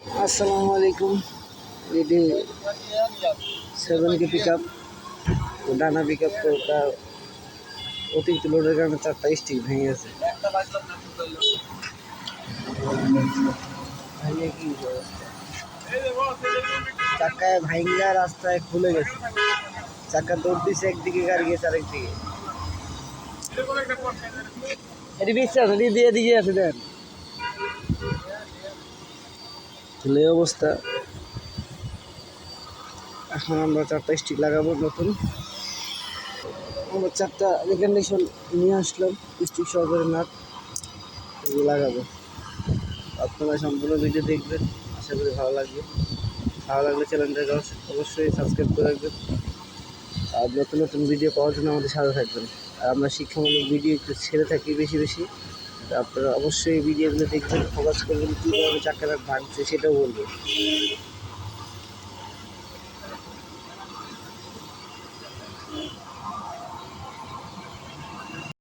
আসসালামু আলাইকুম। এটি 7K পিক আপ, ডানা পিক আপ। তো তার অতিরিক্ত লোডের কারণে 4টা স্টিক ভেঙে গেছে। ভাঙে কি অবস্থা, চাকায় ভাঙ্গা রাস্তায় খুলে গেছে। চাকা দৌড় দিছে একদিকে, গাড়ি গেছে আরেকদিকে। এটি বিশ্বাস এটি দিয়ে দিকে আছে, দেন এই অবস্থা। এখন আমরা 4টা স্টিক লাগাবো নতুন। আমরা 4টা রিকন্ডিশন নিয়ে আসলাম, স্টিক সহকারে নাট লাগাবো। আপনারা সম্পূর্ণ ভিডিও দেখবেন, আশা করি ভালো লাগবে। ভালো লাগলে চ্যানেলটাকে অবশ্যই সাবস্ক্রাইব করে রাখবেন। আর নতুন নতুন ভিডিও পাওয়ার জন্য আমাদের সাথে থাকবেন। আর আমরা শিক্ষামূলক ভিডিও একটু ছেড়ে থাকি বেশি বেশি। আপনারা অবশ্যই এই ভিডিওগুলো দেখবেন, ফোকাস করবেন, কীভাবে চাকাটা ভাঙছে সেটাও বলবেন।